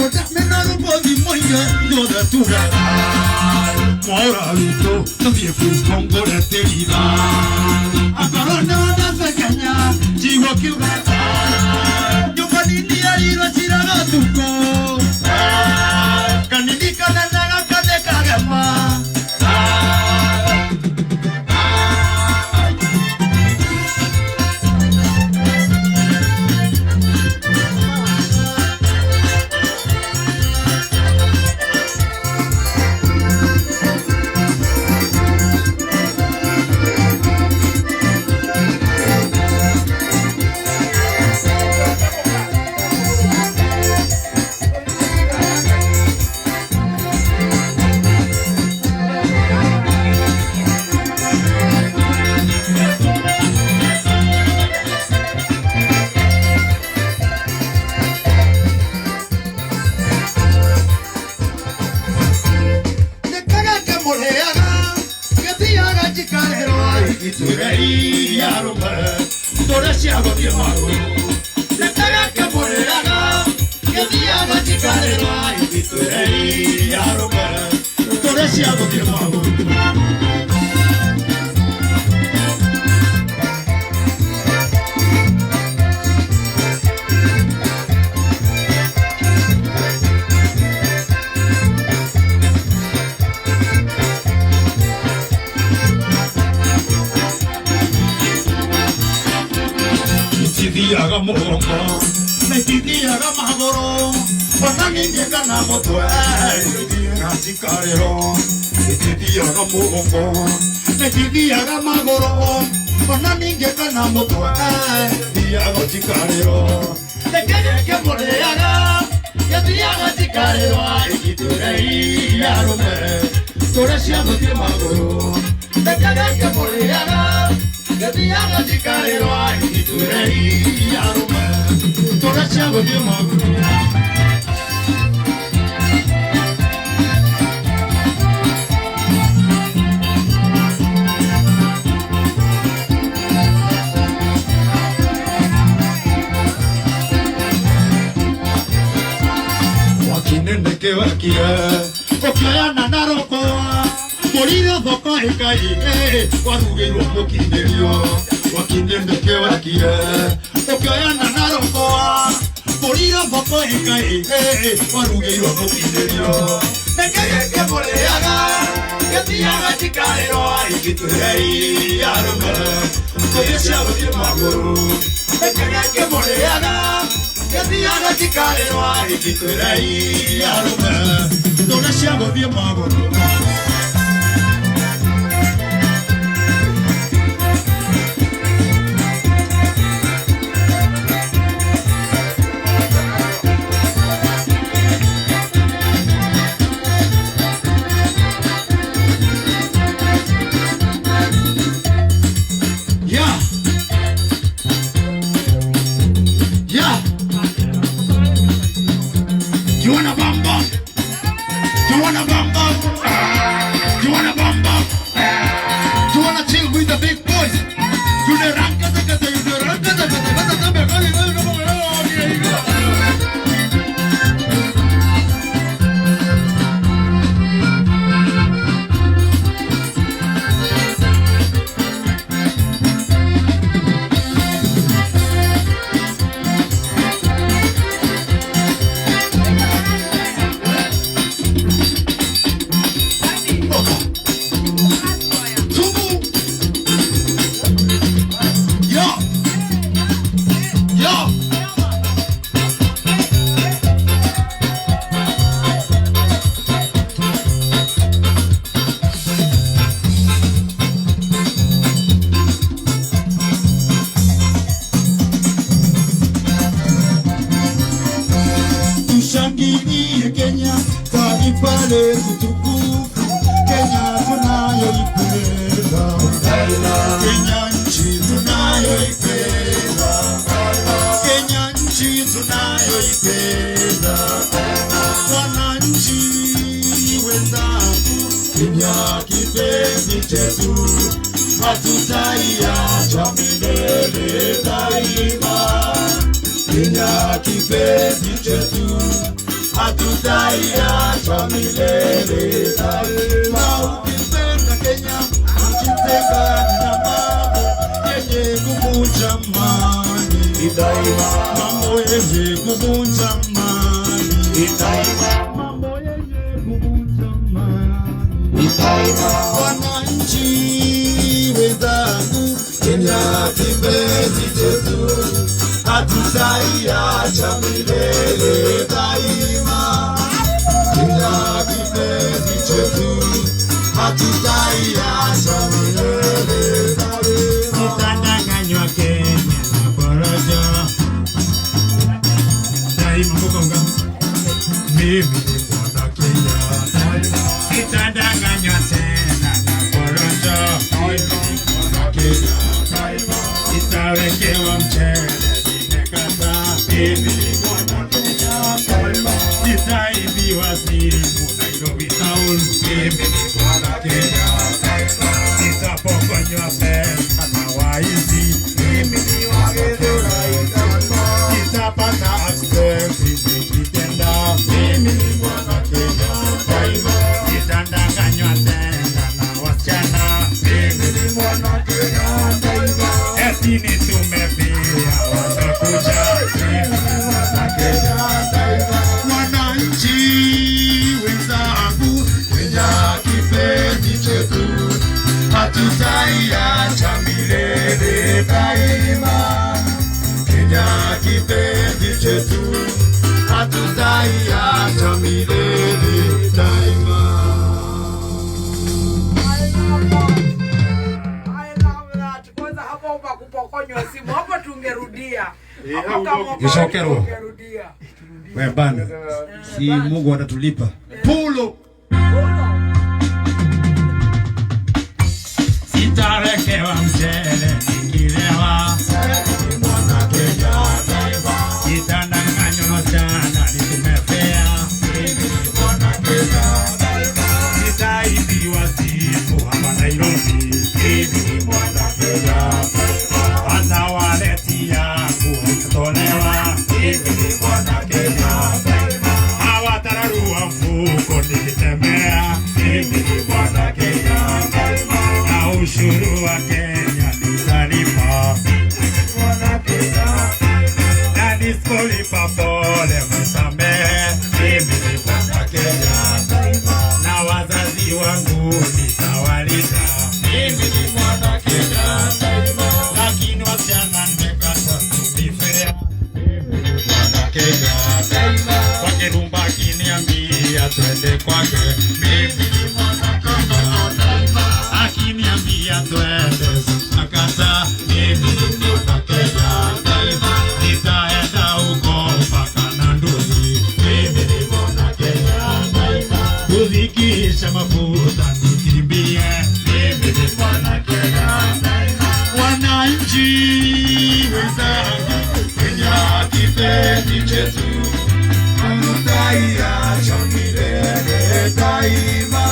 Kota menaro bodi moya yoda tuga. Mora luto no viefu kongo de terida. Agarona da sakanya jiwa kiuga. Yo panini ari la chiraga tuko. Kanini kana naga kane kagama. Hatutaiacha milele daima, Kenya kipenzi chetu. tutaiacha milele daima. Ukipenda Kenya usitengane na mambo yenye kuvunja amani daima, mambo yenye kuvunja amani daima, mambo yenye kuvunja amani daima. Wananchi wenzangu, Kenya kipenzi chetu, hatutaiacha milele daima. Kenya kipenzi chetu, hatutaiacha milele daima. Nitadanganywa Kenya na porojo daima Mugonga, mimi ni mwana Kenya daima. Nitadanganywa tena na porojo, mimi ni mwana Kenya daima. Nitawekewa mchele nimekataa, mimi ni mwana Kenya daima. Nitaibiwa simu Nairobi town, mimi ni mwana Kenya daima. Nitapokonywa pesa na waizi, mimi ni wa Githurai daima. Nitapata accident nikitenda, mimi ni mwana Kenya daima. Nitadanganywa tena na wasichana, mimi ni mwana Kenya daima. Eti nitumepia watakuja, mimi ni mwana Kenya daima. Wananchi wenzangu, Kenya kipenzi chetu, hatutaiacha milele daima. Kenya kipenzi chetu, hatutaiacha milele daima. Kwanza hapo kwa kupokonywa simu hapo tungerudia. Kishokerwa. Wewe bana, si Mungu atatulipa. Pulo. Sitawekewa mchele nikilewa, mimi ni mwana Kenya daima. Nitadanganywa tena nitumepea, mimi ni mwana Kenya daima. Nitaibiwa simu hapa Nairobi, mimi ni mwana Kenya daima. Hata waleti yangu haitatolewa, mimi ni mwana Kenya daima. Hawatararua mfuko nikitembea, mimi ni mwana Kenya daima. Na ushuru wa Kenya nitalipa, mimi ni mwana Kenya daima. Na nisipolipa pole mnisamehe, mimi ni mwana Kenya daima. Na wazazi wangu nitawalinda, mimi ni mwana Kenya daima. Lakini wasichana nimekatwa kunifea, mimi ni mwana Kenya daima. Wakirumba akiniambia twende kwake, mimi ni mwana Kenya daima. Akiniambia twende nakata, mimi ni mwana Kenya daima. Nitaenda huko mpaka Nanduli, mimi ni mwana Kenya daima. Kuzikisha mafuta nikimbie, mimi ni mwana Kenya daima. Wananchi wenzangu, Kenya kipenzi chetu, hatutaiacha milele daima.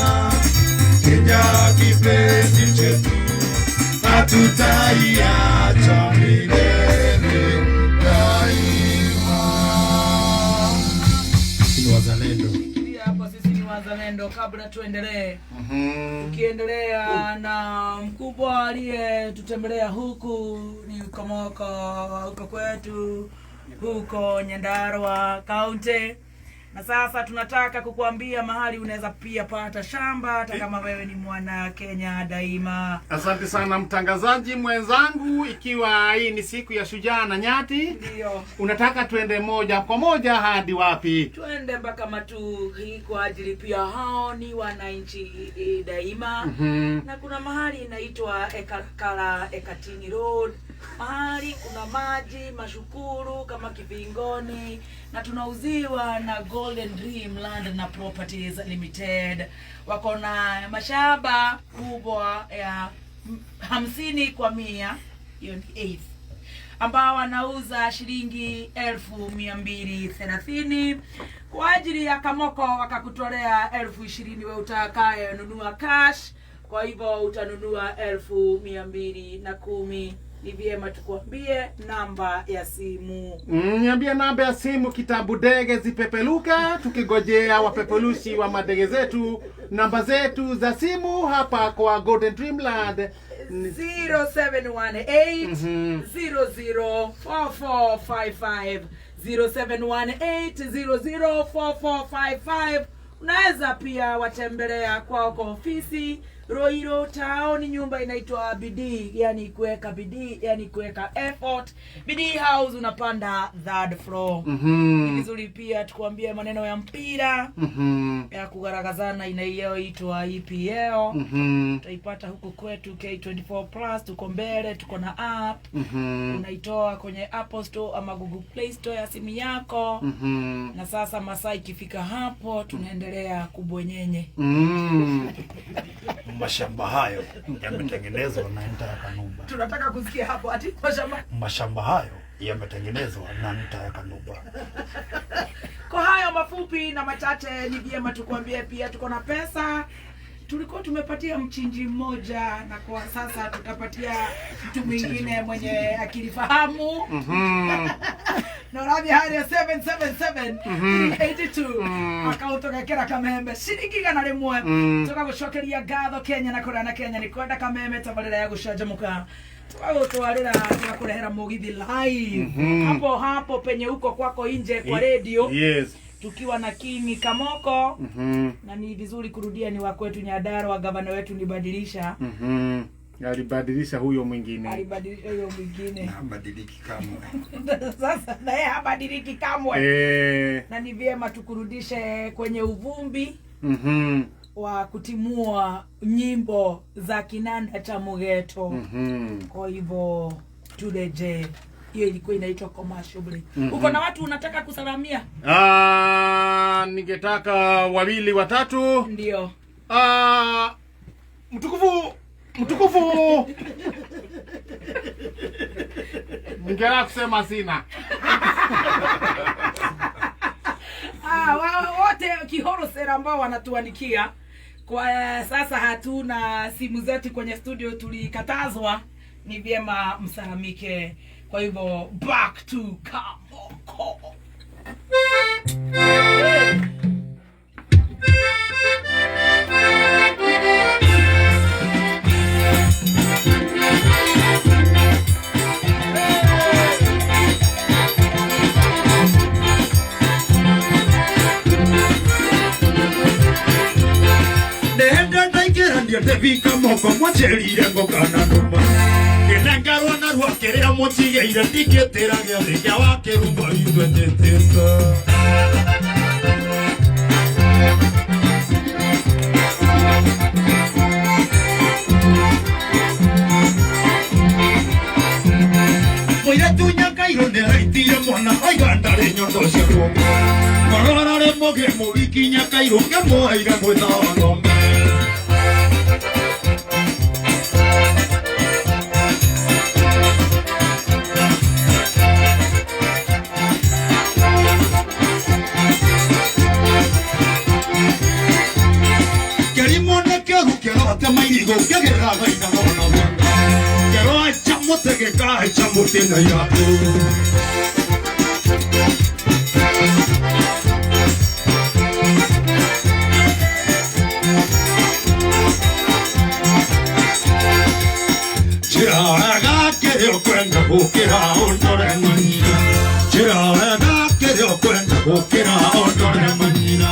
Kenya kipenzi chetu, hatutaiacha milele daima. Ni wazalendo. Hapo sisi ni wazalendo. Kabla tuendelee, tukiendelea na mkubwa aliyetutembelea huku ni Kamoka huko kwetu huko Nyandarua County. Na sasa tunataka kukuambia mahali unaweza pia pata shamba hata kama wewe ni mwana Kenya daima. Asante sana mtangazaji mwenzangu, ikiwa hii ni siku ya shujaa na nyati. Ndio. Unataka tuende moja kwa moja hadi wapi? Tuende mpaka Matuhi kwa ajili pia hao ni wananchi daima. Na kuna mahali inaitwa Ekatini Road. Mahali kuna maji mashukuru kama Kivingoni, na tunauziwa na Golden Dream Land na Properties Limited. Wako na mashamba kubwa ya 50 kwa 100, hiyo ni 8, ambao wanauza shilingi 1230 kwa ajili ya Kamoko. Wakakutolea 20,000 wewe utakaye nunua cash. Kwa hivyo utanunua 1210 ni vyema tukuambie namba ya simu. Niambie namba ya simu, kitabu dege zipepeluka, tukigojea wapepelushi wa madege zetu. Namba zetu za simu hapa kwa Golden Dreamland 0718 004455 0718 004455. Unaweza pia watembelea kwa ofisi Roiro Town, nyumba inaitwa Bidii, yani kuweka bidii, yani kuweka effort. Bidii House, unapanda 3rd floor. Ni vizuri pia tukuambie maneno ya mpira ya kugaragazana inayoitwa EPL. Utaipata huko kwetu K24 Plus, tuko mbele, tuko na app. Unaitoa kwenye Apple Store ama Google Play Store ya simu yako. Na sasa masaa ikifika hapo tunaendelea kubwenyenye. Mashamba hayo yametengenezwa na Nta ya Kanumba. Tunataka kusikia hapo ati mashamba hayo yametengenezwa na Nta ya Kanumba. Kwa hayo mafupi na machache, ni vyema tukuambie pia tuko na pesa. Tulikuwa tumepatia mchinji mmoja, na kwa sasa tutapatia mtu mwingine mwenye akili fahamu. Norabi hali ya 777 akautoka kera Kamembe shiringi gana rimwe. Tuka gushokeria gatho Kenya na kura na Kenya ni kwenda Kamembe tabarira ya gushajamuka. Tukagutwarira tukakurehera mugithi live hapo penye huko kwako nje kwa radio. Yes. Tukiwa na King Kamoko. Na ni vizuri kurudia, ni wa kwetu Nyadaro, wa gavana wetu nibadilisha. Alibadilisha huyo mwingine. Alibadilisha huyo mwingine. Habadiliki kamwe. Sasa na yeye habadiliki kamwe. Na ni vyema tukurudishe kwenye uvumbi wa kutimua nyimbo za kinanda cha Mugeto. Kwa hivyo tuleje. Hiyo ilikuwa inaitwa commercial break. Uko na watu unataka kusalamia? Ningetaka wawili watatu. Ndio. Mtukufu. Ningera kusema sina. Wote Kihoro Sera ambao wanatuandikia. Kwa sasa hatuna simu zetu kwenye studio, tulikatazwa. Ni vyema msalamike. Kwa hivyo back to Kamoko. Nenda ndaikera ndio tevika moko mwacherire ngokana numba. Ngarwa na rwakerea motige ira tiketera gya wake rumba itweteta. Moira tunya kairo ne haitire mwana aigandare nyondo cia Marora re moge mugikinya kairo ngamo aira mwetha ngombe. Mairigo kagera baina nona wanga kero acha motege ka acha motena yato chiraga kero kwenda bukira ondore manina chiraga kero kwenda bukira ondore manina.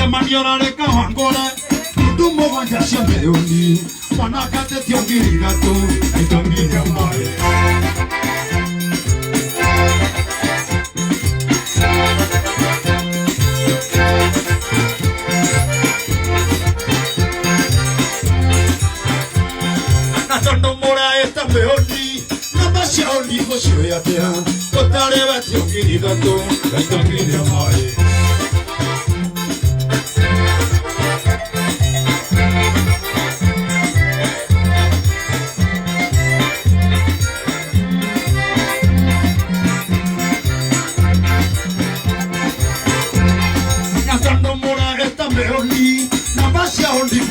Manyorare kawangora tumo wanja shameoni wanakate tiongirira tu aitongira mare natondo mora esta meoni na bashaoni hosho yatea otare bationgirira tu aitongira mare.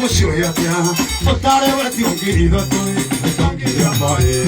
mucio yatia otare wati ongiri doto ongiri ambaye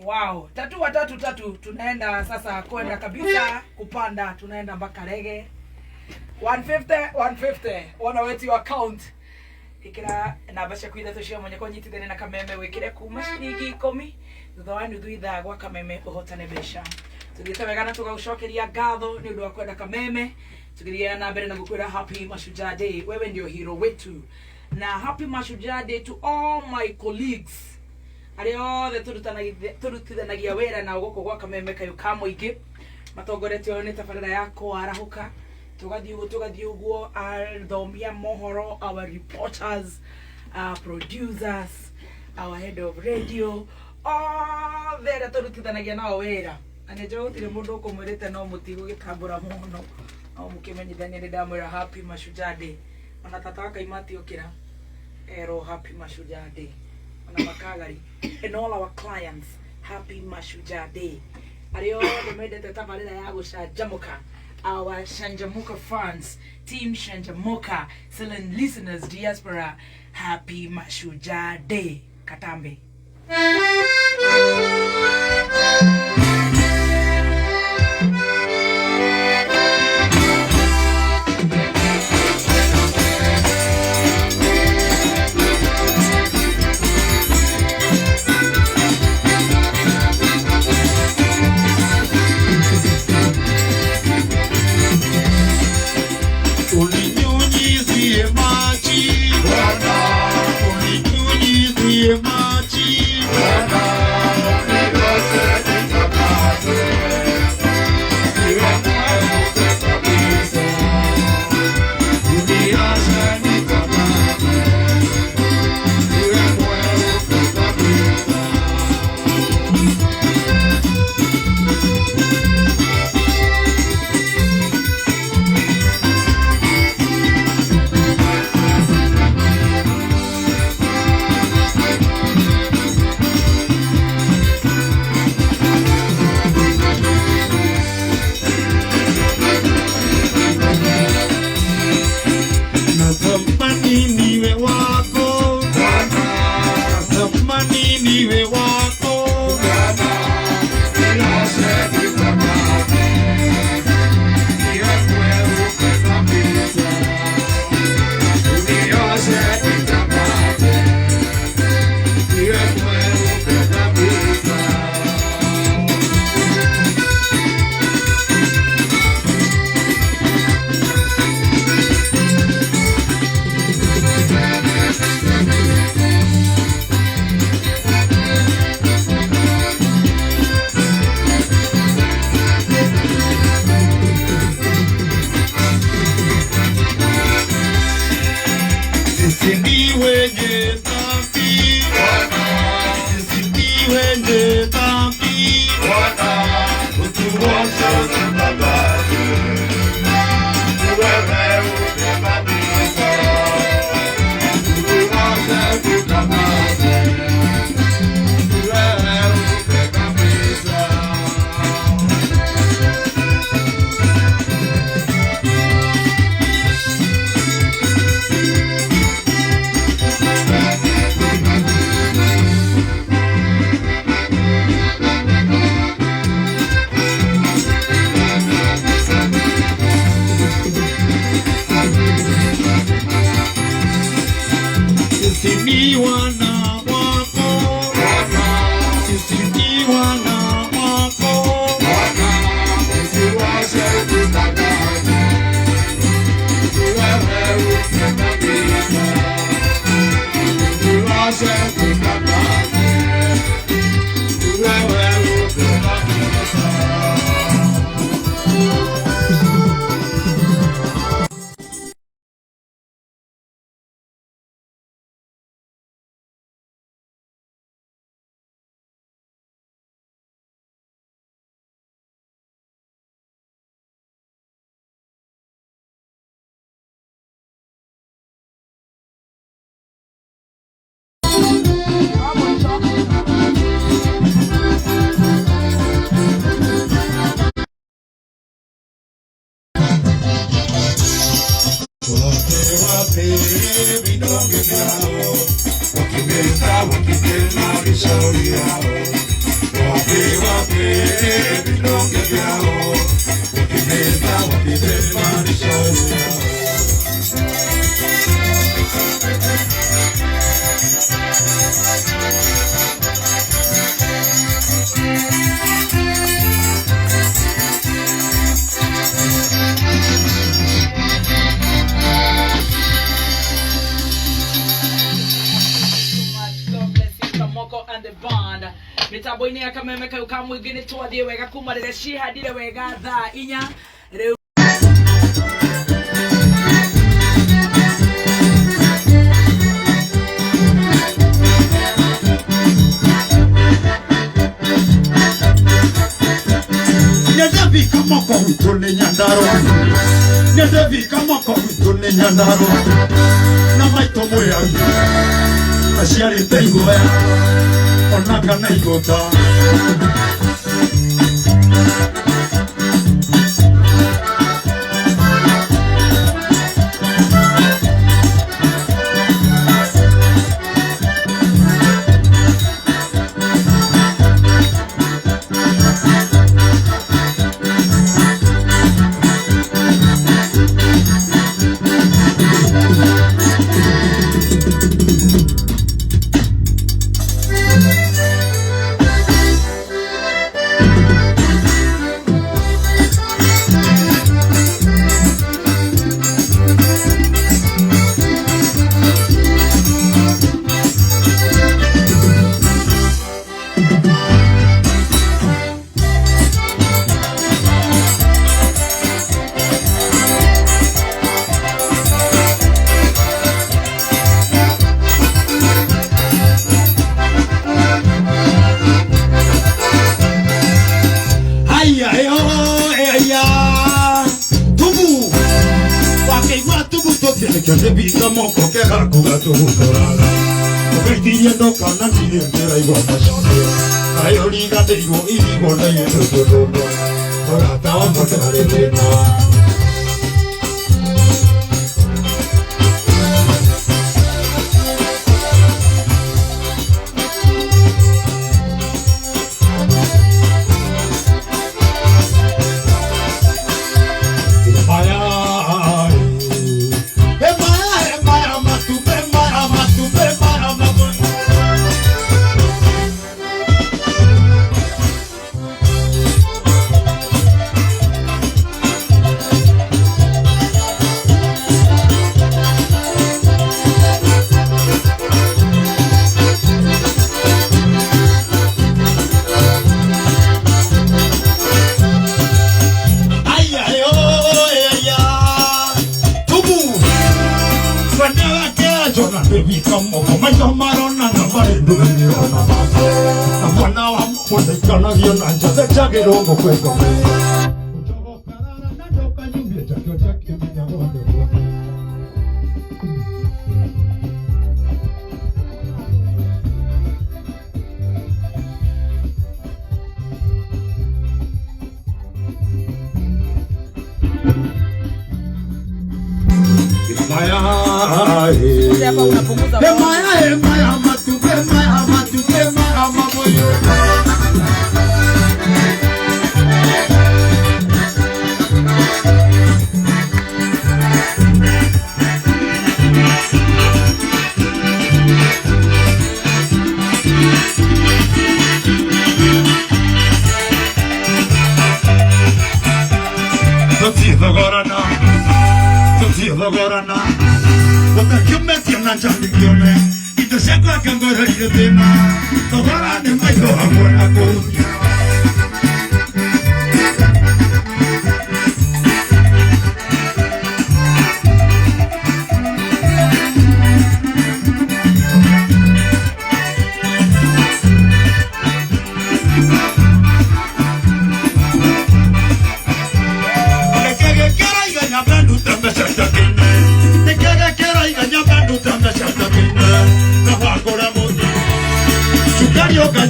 Wow, tatu tunaenda sasa kwenda kabisa kupanda, tunaenda mpaka Rege 150 wana wetu account ikira na basha kuida tushia mwenye kwa nyiti na kameme wekire kuma shilingi 10 thawani thuitha gwa kameme uhotane besha tugitebegana tugaushokeria gatho ni undu wa kwenda kameme tugiria na mbere na gukwira happy Mashujaa Day. Wewe ndio hero wetu na happy Mashujaa Day to all my colleagues ariothe turutithanagia wera na guko gwa kameme kayo ka muingi matongoretio ni tabarira yako arahuka tugathie uguo arthomia mohoro, our reporters, our producers, our head of radio, all there turutithanagia nao wera anejo tire mundu kumwirite no mutigu gikambura muno au mukimenyithania ni ndamwira happy Mashujaa Day ona tata wakaimati okira ero happy Mashujaa Day ona makagari and all our clients happy Mashujaa Day. Ario mendete tabarira ya gucanjamuka, our Shanjamuka fans, team Shanjamuka, silent listeners, diaspora, happy Mashujaa Day. Katambe. Uninyunyizie maji Bwana, uninyunyizie maji Bwana. sisi ni wana wako, sisi ni wana wako, usiwashe kutangaza, wewe usitangaza, usiwashe kutangaza, wewe usitangaza. Wape vidonge vyao, wakimeza vishauri yao. Wape vidonge vyao, wakimeza vishauri yao. And the band mitambo ini akamemeka ukamwigine twathie wega kuma rĩrĩa cihandire wega thaa inya rĩu Nĩndavika moko gwitũ nĩ Nyandarua, nĩndavika moko gwitũ nĩ Nyandarua, na maitũ mwĩagi aciarĩte iguoya ona kana igũta. Kende bika moko ke hakuga tuhukaraga Kukaitirie ndoka na nire mbera igwa mashone Ayo liga deigo irigo na yeto todono Orata wa motare dena Baby, come on, my Marona, nobody do it on a map. And one now I'm on the Canadian and just a jacket over quick. na chandi kiome ito shaka kangora ile tema tobara ne maito hakuna kunya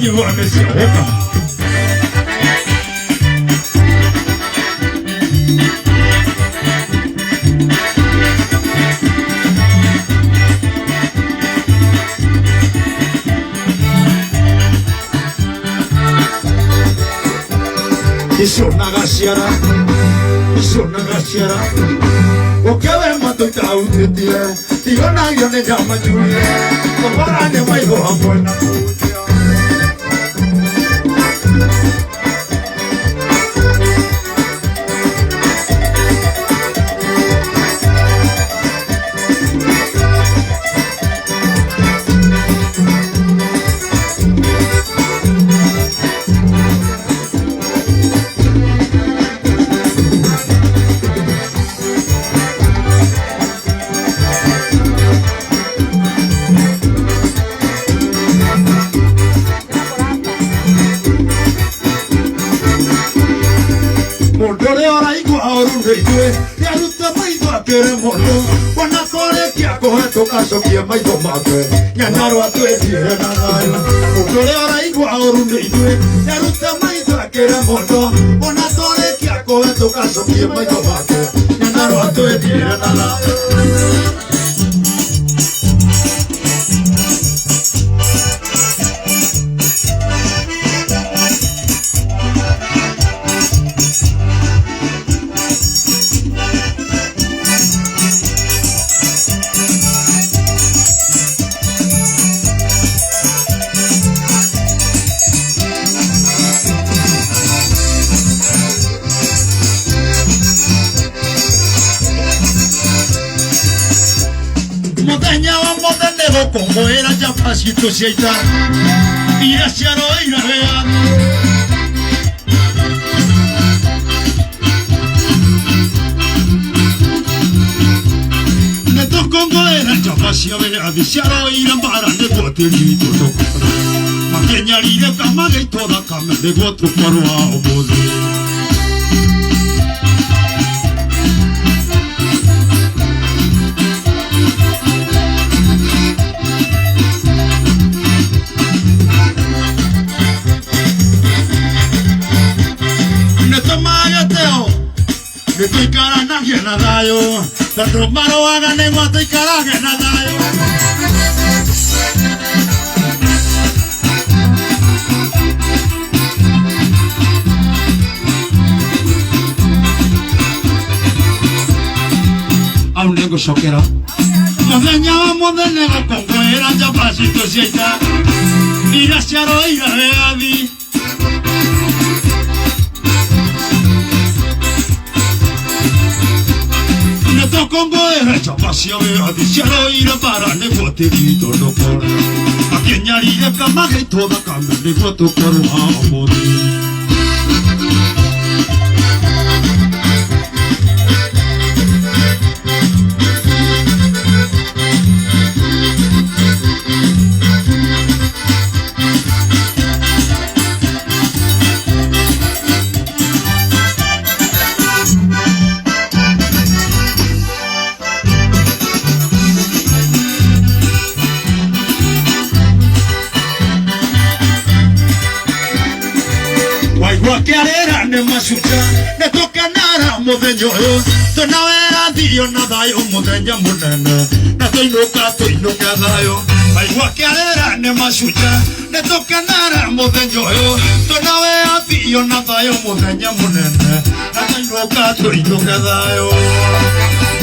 You want to see Iso nagasiara Okewe matuta utitile Tigona yone jama julie Kobara ne maiho hamona Mondore ora igua orundeitue Yaruta maitho akere mondo Wana kore kia kohe tokacokia maitho make Nyanaro atwethire na thayo Mondore ora igua orundeitue Yaruta maitho akere mondo Wana kore kia kohe tokacokia maitho make Nyanaro atwethire na thayo Como era ya pasito seita y hacia lo ira real me tocó como era ya pasio vera hacia lo ira para de botelito maqueña lire cama de toda cama de otro paro a obodo Estoy cara na gena dayo, tanto malo hagan en guata y cara gena dayo. A un nego shokera. Modeñábamos del nego con fuera ya pasito si está. Y hacia lo ira de Adi. Congo era chapasia vea diciano ira para negoterito no por a quien yaride camaje toda cambia negoto por amor Guaquearera ne masucha ne toca nara modeño to na vera dio nada yo modeña monena na to no cada yo ay guaquearera ne masucha ne toca nara modeño to na vera dio nada yo modeña monena na to no cada yo